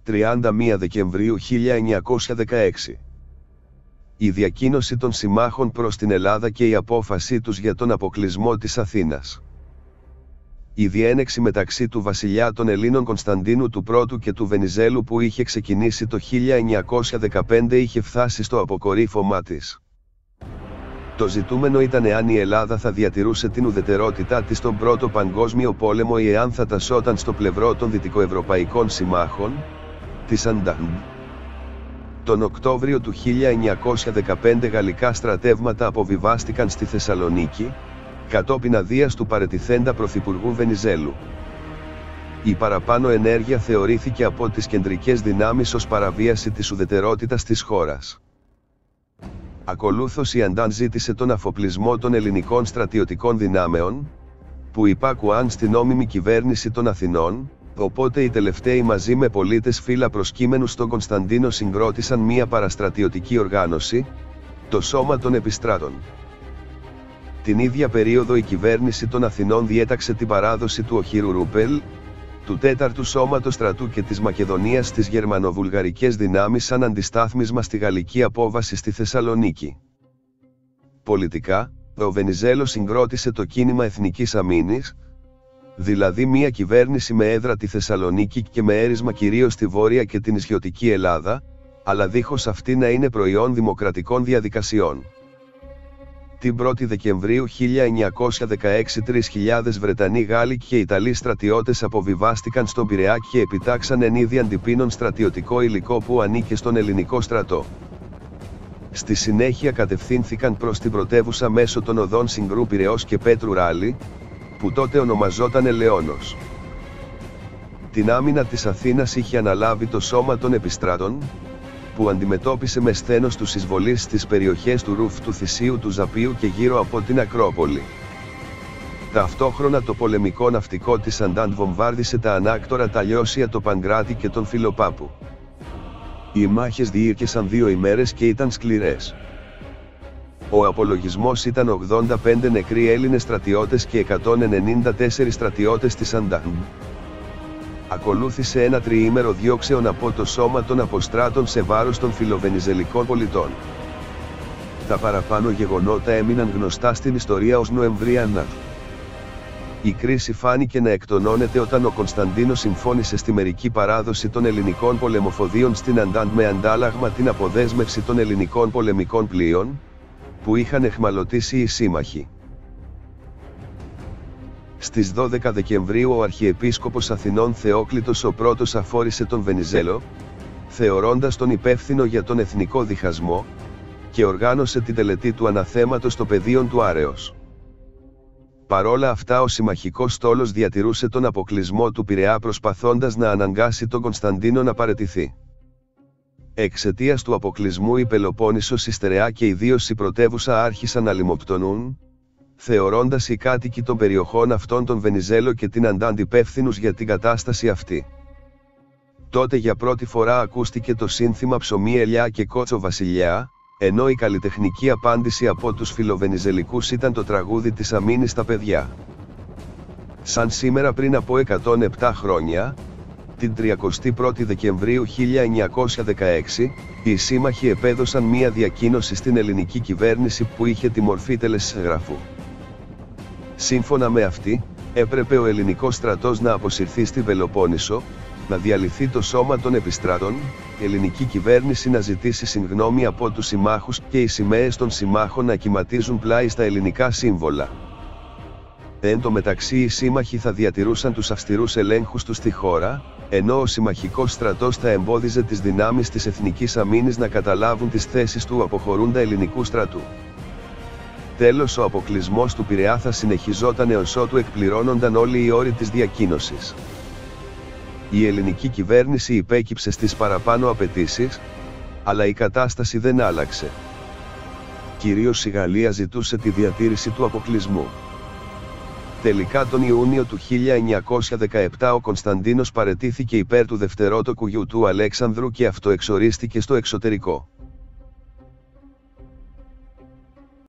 31 Δεκεμβρίου 1916. Η διακοίνωση των συμμάχων προς την Ελλάδα και η απόφασή τους για τον αποκλεισμό της Αθήνας. Η διένεξη μεταξύ του βασιλιά των Ελλήνων Κωνσταντίνου του Πρώτου και του Βενιζέλου που είχε ξεκινήσει το 1915 είχε φτάσει στο αποκορύφωμά της. Το ζητούμενο ήταν εάν η Ελλάδα θα διατηρούσε την ουδετερότητά της στον Πρώτο Παγκόσμιο Πόλεμο ή εάν θα τασσόταν στο πλευρό των δυτικοευρωπαϊκών συμμάχων, της Αντάντ. Τον Οκτώβριο του 1915 γαλλικά στρατεύματα αποβιβάστηκαν στη Θεσσαλονίκη, κατόπιν αδείας του παραιτηθέντα Πρωθυπουργού Βενιζέλου. Η παραπάνω ενέργεια θεωρήθηκε από τις κεντρικές δυνάμεις ως παραβίαση της ουδετερότητας της χώρας. Ακολούθως η Αντάν ζήτησε τον αφοπλισμό των ελληνικών στρατιωτικών δυνάμεων, που υπάκουαν στην νόμιμη κυβέρνηση των Αθηνών, οπότε οι τελευταίοι μαζί με πολίτες φύλλα προσκύμενους στον Κωνσταντίνο συγκρότησαν μία παραστρατιωτική οργάνωση, το Σώμα των Επιστράτων. Την ίδια περίοδο η κυβέρνηση των Αθηνών διέταξε την παράδοση του οχύρου Ρούπελ, του 4ου Σώματος Στρατού και της Μακεδονίας στις γερμανοβουλγαρικές δυνάμεις σαν αντιστάθμισμα στη γαλλική απόβαση στη Θεσσαλονίκη. Πολιτικά, ο Βενιζέλος συγκρότησε το κίνημα Εθνικής Αμήνης, δηλαδή μια κυβέρνηση με έδρα τη Θεσσαλονίκη και με έρισμα κυρίως στη Βόρεια και την Ισιωτική Ελλάδα, αλλά δίχως αυτή να είναι προϊόν δημοκρατικών διαδικασιών. Την 1η Δεκεμβρίου 1916 3.000 Βρετανοί, Γάλλοι και Ιταλοί στρατιώτες αποβιβάστηκαν στον Πειραιά και επιτάξαν εν είδη αντιπίνων στρατιωτικό υλικό που ανήκε στον ελληνικό στρατό. Στη συνέχεια κατευθύνθηκαν προς την πρωτεύουσα μέσω των οδών Συγκρού, Πειραιώς και Πέτρου Ράλη, που τότε ονομαζόταν Ελαιώνος. Την άμυνα της Αθήνας είχε αναλάβει το Σώμα των Επιστράτων, που αντιμετώπισε με σθένος τους εισβολείς στις περιοχές του Ρουφ, του Θησίου, του Ζαπίου και γύρω από την Ακρόπολη. Ταυτόχρονα το πολεμικό ναυτικό της Αντάντ βομβάρδισε τα ανάκτορα τα Λιώσια, το Παγκράτη και τον Φιλοπάπου. Οι μάχες διήρκεσαν 2 ημέρες και ήταν σκληρές. Ο απολογισμός ήταν 85 νεκροί Έλληνες στρατιώτες και 194 στρατιώτες της Αντάντ. Ακολούθησε ένα τριήμερο διώξεων από το Σώμα των Αποστράτων σε βάρος των φιλοβενιζελικών πολιτών. Τα παραπάνω γεγονότα έμειναν γνωστά στην ιστορία ως Νοεμβρίανα. Η κρίση φάνηκε να εκτονώνεται όταν ο Κωνσταντίνος συμφώνησε στη μερική παράδοση των ελληνικών πολεμοφοδίων στην Αντάντ με αντάλλαγμα την αποδέσμευση των ελληνικών πολεμικών πλοίων, που είχαν εχμαλωτήσει οι σύμμαχοι. Στις 12 Δεκεμβρίου ο Αρχιεπίσκοπος Αθηνών Θεόκλητος ο Πρώτος αφόρησε τον Βενιζέλο, θεωρώντας τον υπεύθυνο για τον εθνικό διχασμό, και οργάνωσε την τελετή του αναθέματος στο πεδίον του Άρεως. Παρόλα αυτά ο συμμαχικός στόλος διατηρούσε τον αποκλεισμό του Πειραιά προσπαθώντας να αναγκάσει τον Κωνσταντίνο να παραιτηθεί. Εξαιτίας του αποκλεισμού η Πελοπόννησος, η Στερεά και ιδίως η πρωτεύουσα άρχισαν να λιμοκτονούν, θεωρώντας οι κάτοικοι των περιοχών αυτών τον Βενιζέλο και την Αντάντ υπεύθυνους για την κατάσταση αυτή. Τότε για πρώτη φορά ακούστηκε το σύνθημα «Ψωμί ελιά και κότσο βασιλιά», ενώ η καλλιτεχνική απάντηση από τους φιλοβενιζελικούς ήταν το τραγούδι της Αμήνης στα παιδιά. Σαν σήμερα πριν από 107 χρόνια, την 31η Δεκεμβρίου 1916, οι σύμμαχοι επέδωσαν μία διακοίνωση στην ελληνική κυβέρνηση που είχε τη μορφή τελεσγραφού. Σύμφωνα με αυτή, έπρεπε ο ελληνικός στρατός να αποσυρθεί στη Πελοπόννησο, να διαλυθεί το Σώμα των Επιστράτων, η ελληνική κυβέρνηση να ζητήσει συγγνώμη από τους συμμάχους και οι σημαίες των συμμάχων να κυματίζουν πλάι στα ελληνικά σύμβολα. Εν τω μεταξύ οι σύμμαχοι θα διατηρούσαν τους αυστηρούς ελέγχους τους στη χώρα, ενώ ο συμμαχικός στρατός θα εμπόδιζε τις δυνάμεις της Εθνικής Αμήνης να καταλάβουν τις θέσεις του αποχωρούντα ελληνικού στρατού. Τέλος, ο αποκλεισμός του Πειραιά θα συνεχιζόταν έως ότου εκπληρώνονταν όλοι οι όροι της διακοίνωσης. Η ελληνική κυβέρνηση υπέκυψε στις παραπάνω απαιτήσεις, αλλά η κατάσταση δεν άλλαξε. Κυρίως η Γαλλία ζητούσε τη διατήρηση του αποκλεισμού. Τελικά τον Ιούνιο του 1917 ο Κωνσταντίνος παραιτήθηκε υπέρ του δευτερότοκου γιου του Αλέξανδρου και αυτοεξορίστηκε στο εξωτερικό.